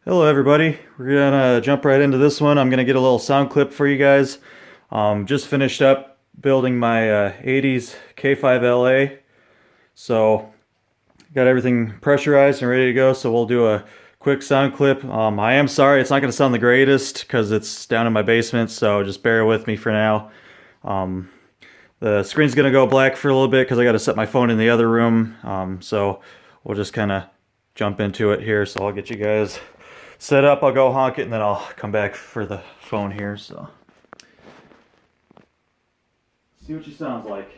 Hello everybody, we're gonna jump right into this one. I'm gonna get a little sound clip for you guys. Just finished up building my 80s K5LA, so got everything pressurized and ready to go, so we'll do a quick sound clip. I am sorry it's not gonna sound the greatest because it's down in my basement, so just bear with me for now. The screen's gonna go black for a little bit because I gotta set my phone in the other room, so we'll just kind of jump into it here. So I'll get you guys set up, I'll go honk it, and then I'll come back for the phone here, so. See what she sounds like.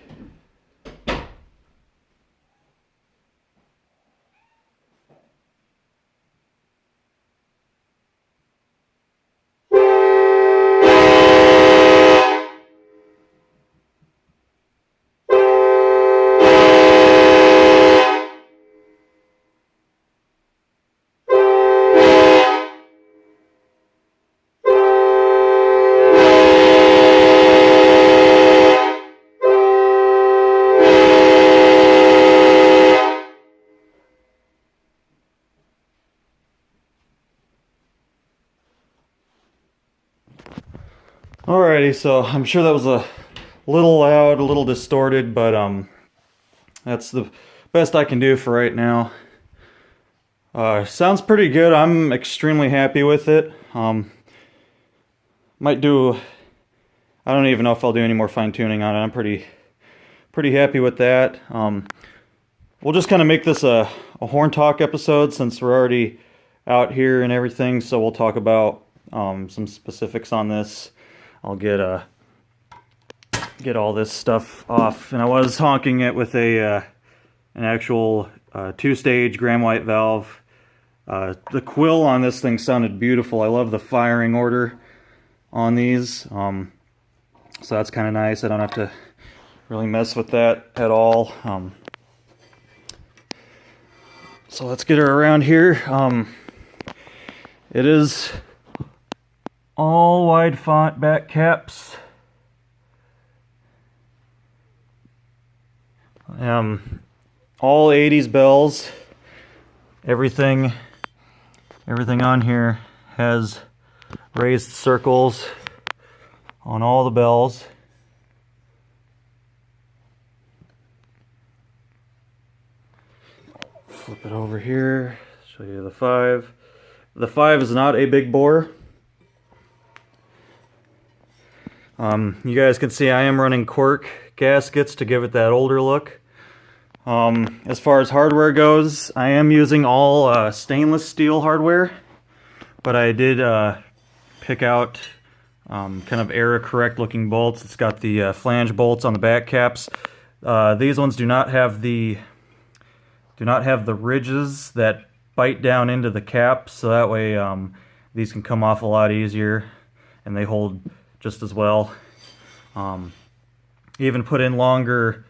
Alrighty, so I'm sure that was a little loud, a little distorted, but that's the best I can do for right now. Sounds pretty good. I'm extremely happy with it. Might do, I don't even know if I'll do any more fine tuning on it. I'm pretty happy with that. We'll just kind of make this a horn talk episode since we're already out here and everything, so we'll talk about some specifics on this. I'll get all this stuff off, and I was honking it with an actual two-stage Graham White valve. The quill on this thing sounded beautiful. I love the firing order on these, so that's kind of nice. I don't have to really mess with that at all. So let's get her around here. It is all wide font back caps. All 80s bells. Everything on here has raised circles on all the bells. Flip it over here, show you the 5. The 5 is not a big bore. You guys can see I am running cork gaskets to give it that older look. As far as hardware goes, I am using all stainless steel hardware, but I did pick out kind of error correct looking bolts. It's got the flange bolts on the back caps. These ones do not have the ridges that bite down into the cap, so that way these can come off a lot easier and they hold just as well. Even put in longer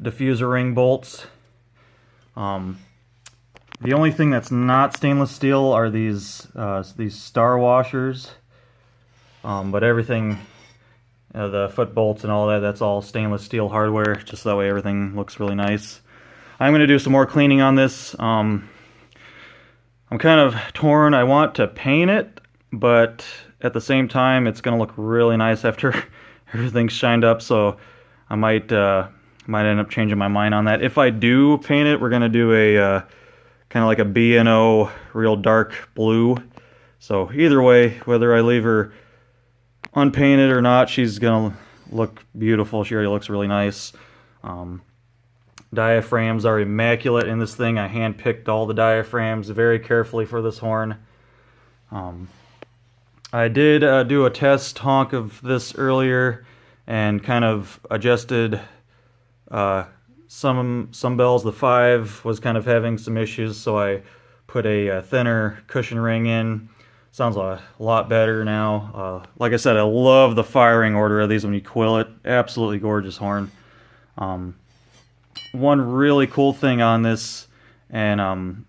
diffuser ring bolts. The only thing that's not stainless steel are these star washers, but everything, the foot bolts and all that, that's all stainless steel hardware, just that way everything looks really nice. I'm going to do some more cleaning on this. I'm kind of torn. I want to paint it, but at the same time it's going to look really nice after everything's shined up, so I might end up changing my mind on that. If I do paint it, we're going to do a kind of like a B&O real dark blue. So either way, whether I leave her unpainted or not, she's going to look beautiful. She already looks really nice. Diaphragms are immaculate in this thing. I hand-picked all the diaphragms very carefully for this horn. I did do a test honk of this earlier and kind of adjusted some bells. The 5 was kind of having some issues, so I put a thinner cushion ring in. Sounds a lot better now. Like I said, I love the firing order of these when you quill it. Absolutely gorgeous horn. One really cool thing on this, and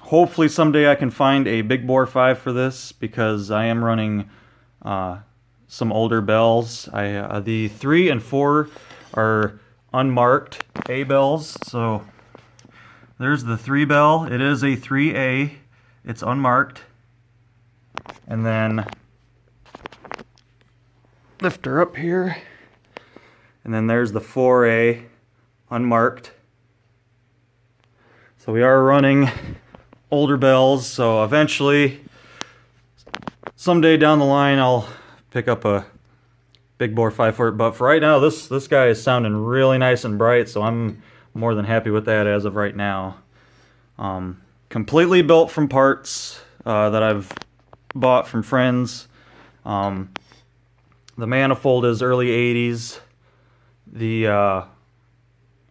hopefully someday I can find a big bore 5 for this, because I am running some older bells. The 3 and 4 are unmarked A bells, so there's the 3 bell. It is a 3A. It's unmarked. And then lift her up here. And then there's the 4A unmarked. So we are running older bells, so eventually, someday down the line, I'll pick up a big bore 5-foot. But for right now, this guy is sounding really nice and bright, so I'm more than happy with that as of right now. Completely built from parts that I've bought from friends. The manifold is early 80s. The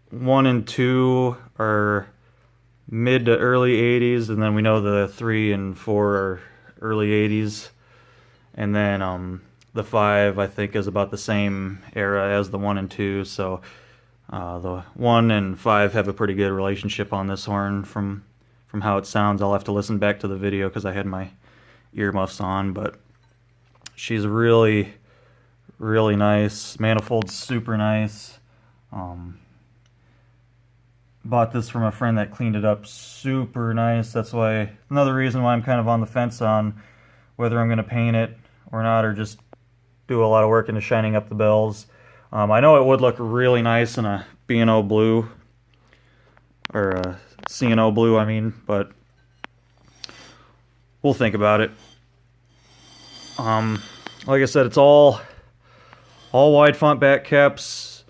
1 and 2 are mid to early 80s, and then we know the 3 and 4 are early 80s. And then the 5, I think, is about the same era as the 1 and 2, so the 1 and 5 have a pretty good relationship on this horn from how it sounds. I'll have to listen back to the video because I had my earmuffs on, but she's really, really nice. Manifold's super nice. Bought this from a friend that cleaned it up super nice. That's why, another reason why I'm kind of on the fence on whether I'm going to paint it or not, or just do a lot of work into shining up the bells. I know it would look really nice in a B&O blue, or a C&O blue, I mean, but we'll think about it. Like I said, it's all wide font back caps.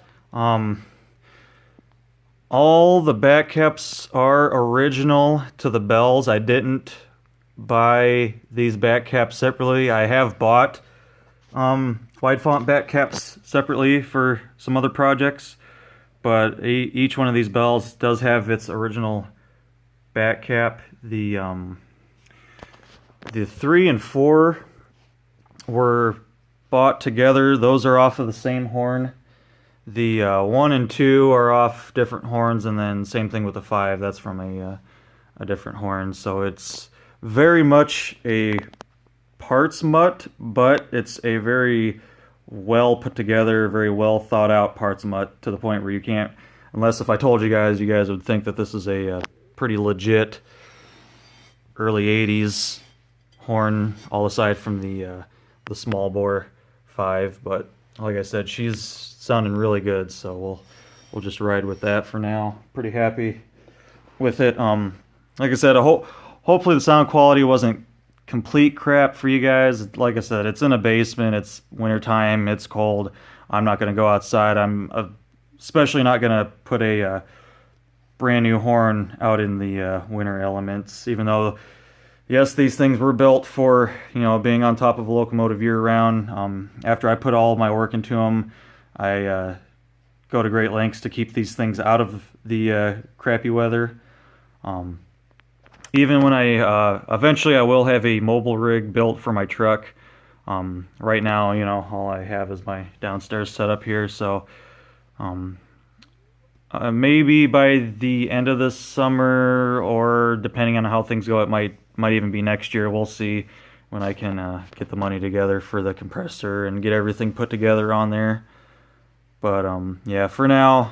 All the back caps are original to the bells. I didn't buy these back caps separately. I have bought wide font back caps separately for some other projects, but each one of these bells does have its original back cap. The 3 and 4 were bought together. Those are off of the same horn. The 1 and 2 are off different horns, and then same thing with the 5. That's from a different horn. So it's very much a parts mutt, but it's a very well put together, very well thought out parts mutt, to the point where you can't, unless if I told you guys would think that this is a pretty legit early 80s horn, all aside from the small bore 5. But like I said, she's sounding really good, so we'll just ride with that for now. Pretty happy with it. Like I said, hopefully the sound quality wasn't complete crap for you guys. Like I said, it's in a basement, it's wintertime, it's cold. I'm not going to go outside. I'm especially not going to put a brand new horn out in the winter elements, even though, yes, these things were built for, being on top of a locomotive year-round. After I put all my work into them, I go to great lengths to keep these things out of the crappy weather. Even when eventually I will have a mobile rig built for my truck. Right now, all I have is my downstairs setup here, so maybe by the end of this summer, or depending on how things go, it might even be next year. We'll see when I can get the money together for the compressor and get everything put together on there. But yeah, for now,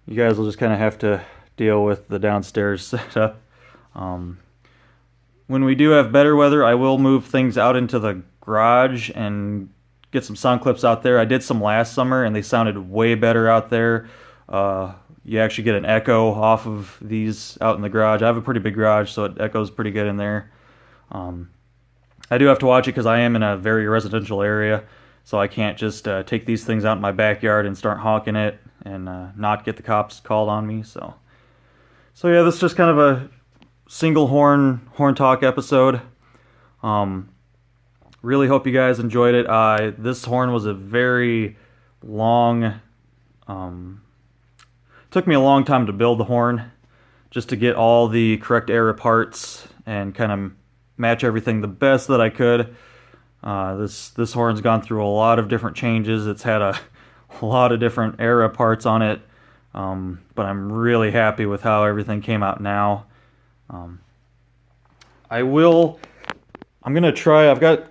you guys will just kind of have to deal with the downstairs setup. When we do have better weather, I will move things out into the garage and get some sound clips out there. I did some last summer, and they sounded way better out there. You actually get an echo off of these out in the garage. I have a pretty big garage, so it echoes pretty good in there. I do have to watch it because I am in a very residential area, so I can't just take these things out in my backyard and start honking it and not get the cops called on me. So yeah, this is just kind of a single horn talk episode. Really hope you guys enjoyed it. This horn was a very long, took me a long time to build the horn, just to get all the correct era parts and kind of match everything the best that I could. This horn's gone through a lot of different changes. It's had a lot of different era parts on it, but I'm really happy with how everything came out now. I'm gonna try, I've got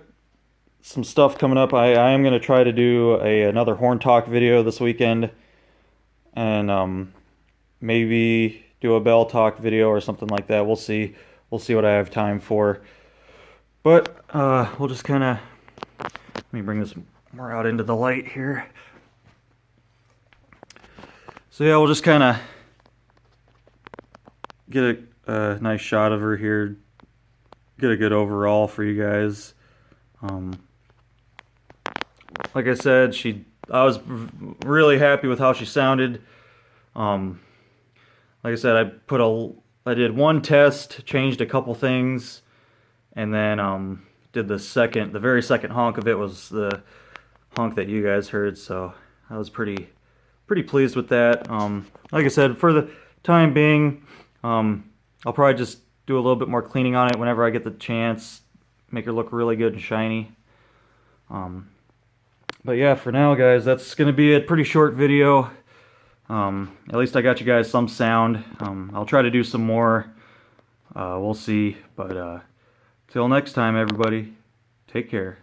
some stuff coming up. I am gonna try to do another horn talk video this weekend, and maybe do a bell talk video or something like that. We'll see what I have time for. But we'll just kind of, let me bring this more out into the light here. So yeah, we'll just kind of get a nice shot of her here, get a good overall for you guys. Like I said, I was really happy with how she sounded. Like I said, I did one test, changed a couple things, and then did the very second honk of it was the honk that you guys heard. So I was pretty pleased with that. Like I said, for the time being, I'll probably just do a little bit more cleaning on it whenever I get the chance, make her look really good and shiny. But yeah, for now, guys, that's going to be a pretty short video. At least I got you guys some sound. I'll try to do some more. We'll see. But till next time, everybody, take care.